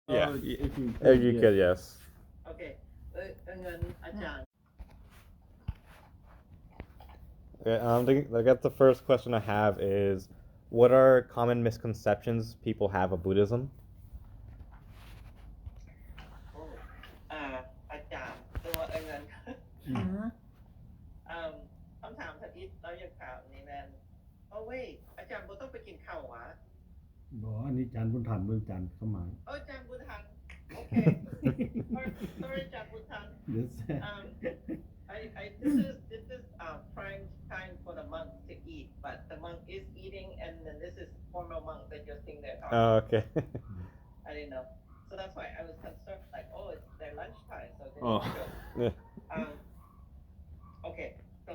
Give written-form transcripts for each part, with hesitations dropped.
Yeah, if you if you yes. could, yes. โอเคเงินอาจารย์ Okay, I guess the first question I have is, what are common misconceptions people have of Buddhism? โอ้อาจารย์ตัวเงินคำถามทันทีเราอยากถามนี่แมนเว้ยอาจารย์บ่ต้องไปกินข้าวหวะบ่อันนี้จานบุญธรรมเมืองจันทร์เข้ามาอาจารย์บุญทันโอเค sorry อาจารย์บุญทัน Yes. this is prime time for the monk to eat, but the monk is eating, and then this is formal monk that you're sitting there talking. Oh, okay. I didn't know, so that's why I was concerned, like, oh, it's their lunchtime, so they Oh. go. Okay, so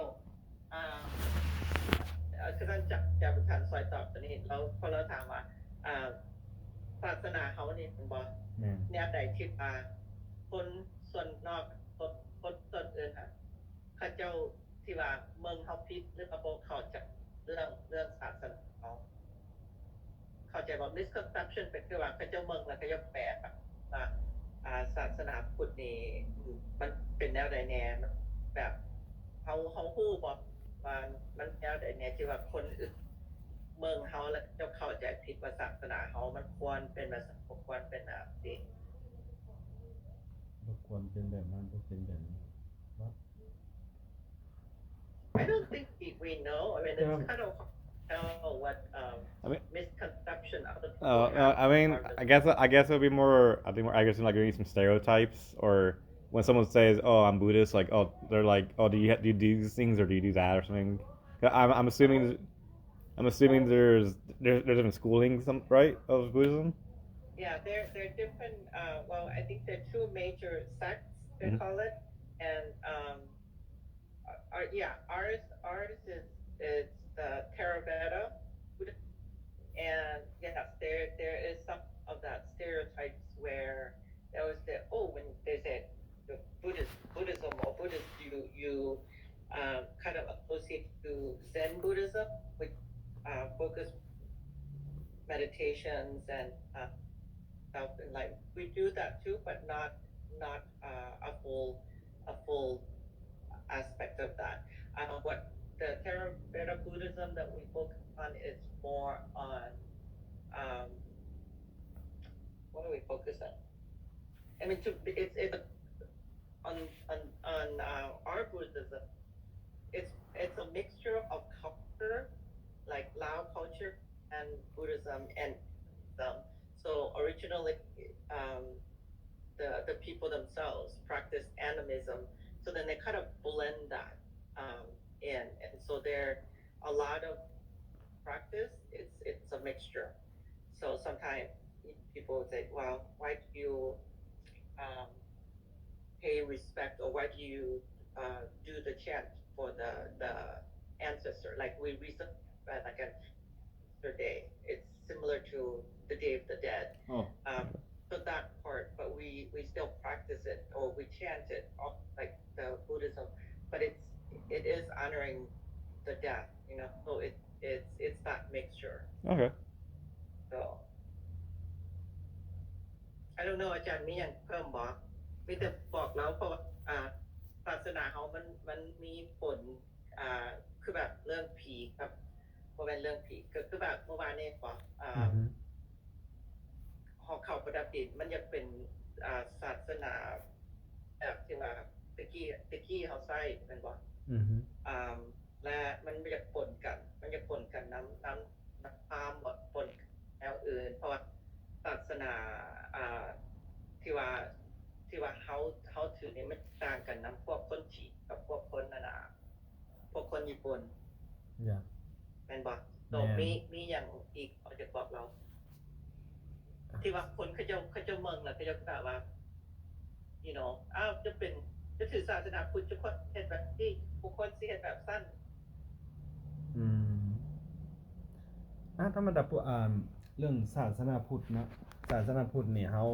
คือท่านจับบุญทันซอยตอบตัวนี้เราพอเราถามว่าศาสนาเขานี่เป็นบอแนวใดคิดว่าคนส่วนนอกคนส่วนอื่นค่ะข้าเจ้าที่ว่าเมืองเขาพิษหรือระบบเขาจะเรื่องศาสนาเขาเข้าใจว่า misconception เป็นคือว่าข้าเจ้าเมืองแล้วข้าเจ้าแปลว่าศาสนาพุทธนี่มันเป็นแนวใดแนวแบบเขาฮู้บอกว่ามันแนวใดแนวที่ว่าคนอื่นเมืองเขาแล้วเจ้าเข้าใจผิดว่าศาสนาเขามันควรเป็นแบบควรเป็นแบบนี้ควรเป็นแบบนั้นต้องเป็นแบบนี้ I don't think we know. I mean, it's kind of tell what misconception other people I mean, I guess it would be more. I think I guess like maybe some stereotypes, or when someone says, "Oh, I'm Buddhist," like, oh, they're like, "Oh, do you do these things or do you do that or something?" I'm assuming. I'm assuming there's different schoolings, right, of Buddhism. Yeah, they're different. Well, I think there are two major sects they call it, and ours is the Theravada, and yes, there is some of that stereotypes where there was when they said the Buddhism or Buddhist, you kind of associate to Zen Buddhism, which focus meditations and stuff, and like we do that too, but not a full aspect of that. What the Theravada Buddhism that we focus on is more on what do we focus on? I mean, it's on our Buddhism. It's a mixture of culture, like Lao culture and Buddhism and so originally the people themselves practice animism, so then they kind of blend that in, and so there a lot of practice it's a mixture. So sometimes people would say, well, why do you pay respect, or why do you do the chant for the ancestor, like we recently like an Easter day, it's similar to the Day of the Dead. So that part, but we still practice it, or we chant it, like the Buddhism, but it is honoring the death, so it's that mixture. Okay. So I don't know อาจารย์มีอย่างเพิ่มบอกมีแต่บอกแล้วเพราะศาสนาเขามันมีผลคือแบบเรื่องผีครับเพราะเป็นเรื่องผีคือแบบเมื่อวานนี้บอกหอเขาประดับดินมันยังเป็นศาสนาแบบที่ว่าตะกี้เขาใส่เป็นบอกและมันจะปนกันน้ำพามปนแนวอื่นเพราะว่าศาสนาที่ว่าเขาถือนี่มันต่างกันน้ำพวกคนจีนกับพวกคนพวกคนญี่ปุ่นเป็นบอกโตมีอย่างอีกเขาจะบอกเราที่ว่าคนเขาจะเมืองแล้วเขาจะกล่าวว่าจะถือศาสนาพุทธทุกคนเห็นแบบที่บุคคลที่เห็นแบบสั้นธรรมดาเรื่องศาสนาพุทธนะศาสนาพุทธเนี่ยเฮา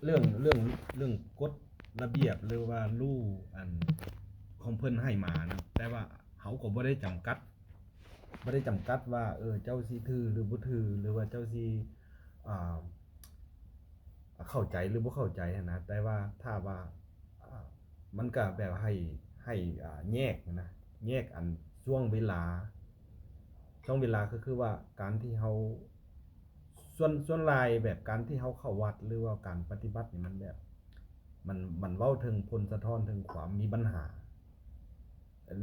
เรื่องกฎระเบียบหรือว่ารูอันของเพิ่นให้มานะแต่ว่าเฮาก็บ่ได้จำกัดว่าเจ้าสิถือหรือบ่ถือหรือว่าเจ้าสิ เข้าใจหรือบ่เข้าใจหั้นนะแต่ว่าถ้าว่าอ่ามันก็แบบให้แยกนะแยกอันช่วงเวลาก็คือว่าการที่เฮาส่วนหลายแบบการที่เฮาเข้าวัดหรือว่าการปฏิบัตินี่มันแบบมันเว้าถึงผลสะท้อนถึงความมีปัญหา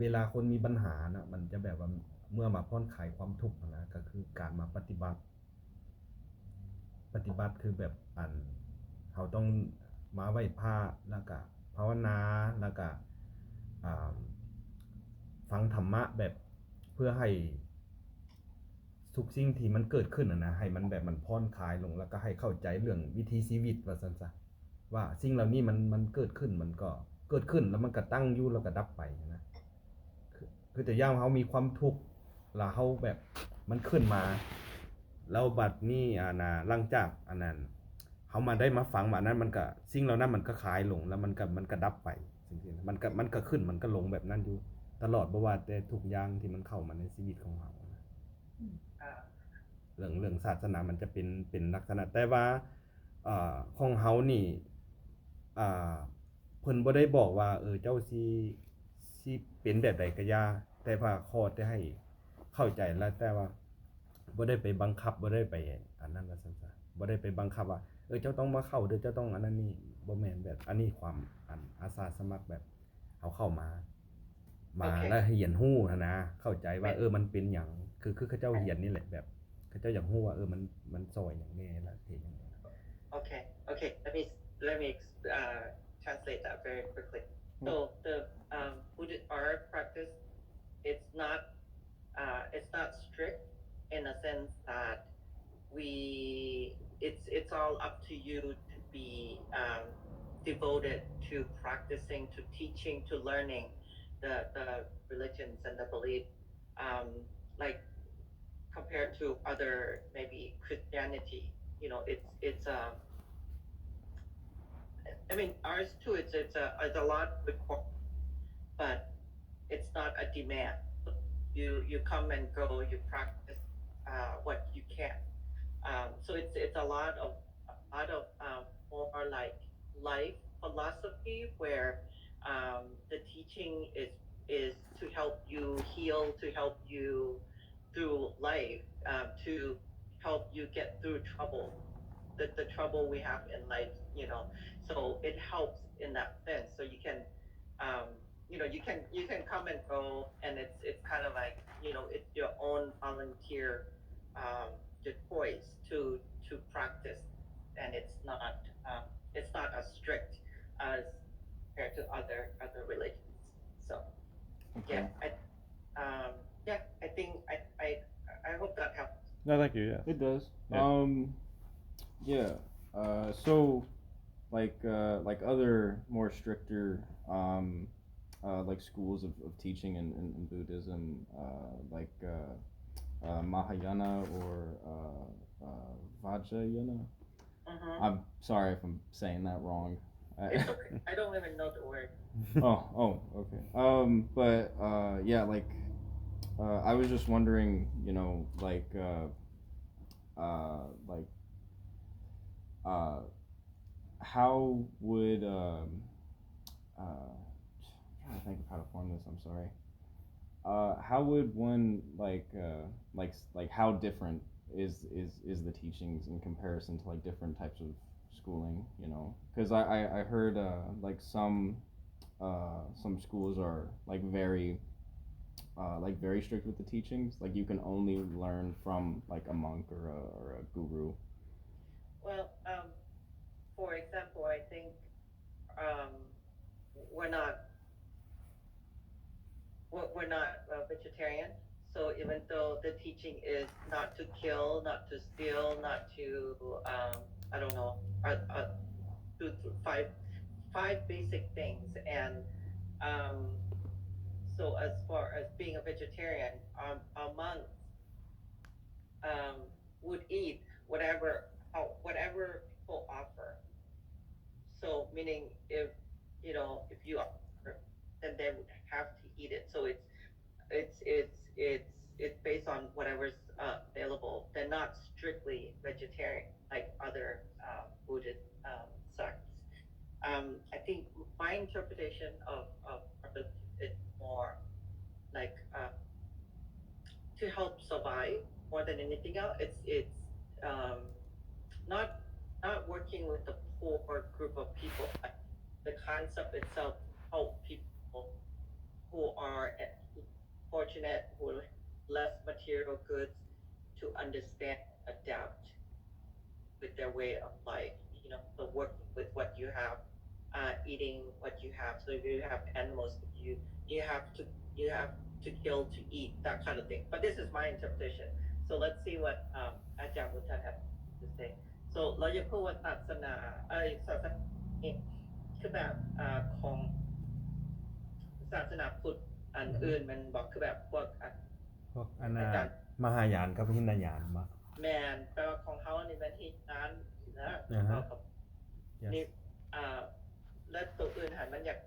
เวลาคนมีปัญหานะมันจะแบบว่าเมื่อมาผ่อนคลายความทุกข์นะก็คือการมาปฏิบัติคือแบบเขาต้องมาไหว้พระแล้วก็ภาวนาแล้วก็ฟังธรรมะแบบเพื่อให้ทุกสิ่งที่มันเกิดขึ้นนะให้มันแบบมันผ่อนคลายลงแล้วก็ให้เข้าใจเรื่องวิถีชีวิตว่าซั่นซะว่าสิ่งเหล่านี้มันเกิดขึ้นมันก็เกิดขึ้นแล้วมันก็ตั้งอยู่แล้วก็ดับไปนะคือแต่ย่ามเฮามีความทุกข์แล้วเฮาแบบมันขึ้นมาแล้วบัดนี้หลังจากอันนั้นเฮามาได้มาฟังมานั้นมันก็สิ่งเหล่านั้นมันก็คลายลงแล้วมันก็ดับไปจริงๆมันก็ขึ้นมันก็ลงแบบนั้นอยู่ตลอดบ่ว่าแต่ทุกอย่างที่มันเข้ามาในชีวิตของเฮาเรื่องศาสนามันจะเป็นลักษณะแต่ว่าของเฮานี่เพิ่นบ่ได้บอกว่าเจ้าสิเป็นแบบใดก็อย่าแต่ว่าขอแต่ให้เข้าใจแล้วแต่ว่าบ่ได้ไปบังคับบ่ได้ไปอันนั้นว่าซั่นซะบ่ได้ไปบังคับว่าเจ้าต้องมาเข้าเด้อเจ้าต้องอันนั้นนี่บ่แม่นแบบอันนี้ความอาสาสมัครแบบเอาเข้ามาแล้วเรียนรู้นะเข้าใจว่ามันเป็นหยังคือเขาเจ้าเรียนนี่แหละแบบเขาเจ้าอยากรู้ว่ามันซอยหยังแน่ล่ะเฮ็ดหยัง Okay. Let me translate that very quickly. So the Buddhist art practice, it's not strict in a sense that it's all up to you to be devoted to practicing, to teaching, to learning the religions and the belief, like compared to other maybe Christianity. It's I mean ours too. It's a lot of requirement, but it's not a demand. You come and go. You practice what you can. So it's a lot of more like life philosophy where the teaching is to help you heal, to help you through life, to help you get through trouble, the trouble we have in life. So it helps in that sense. So you can you can come and go, and it's kind of like it's your own volunteer choice to practice, and it's not as strict as compared to other religions. So Okay. I think I hope that helps. No, thank you. Yeah. It does. Yeah. Yeah. So like other more stricter like schools of teaching in Buddhism, like Mahayana or Vajrayana. I'm sorry if I'm saying that wrong. It's okay. I don't even know the word. Oh, okay. But yeah, like I was just wondering, like how would I'm trying to think of how to form this. I'm sorry. How would one like how different is the teachings in comparison to like different types of schooling? Because I heard like some schools are like very strict with the teachings. Like you can only learn from like a monk or a guru. Well, for example, I think we're not vegetarian. So even though the teaching is not to kill, not to steal, not to I don't know, five basic things, and so as far as being a vegetarian, our monks would eat whatever people offer. So meaning if you offer, then they would have to eat it. So it's based on whatever's available. They're not strictly vegetarian like other Buddhist my interpretation of relationship is more like to help survive more than anything else. It's um, not not working with the poor group of people. The concept itself help people who are fortunate, who less material goods, to understand, adapt with their way of life. So working with what you have, eating what you have. So if you have animals, you have to you have to kill to eat, that kind of thing. But this is my interpretation. So let's see what Ajahn Buddha has to say. So เราจะพูดว่าศาสนาศาสนาคือแบบของศาสนาพุทธอันอื่นมันบอกคือแบบพวกพวกอนามาหายานกับหินายานบ่แมนแปลว่าของเขานี่เป็นที่นั้นนะนี่และตัวอื่นหันมันอยาก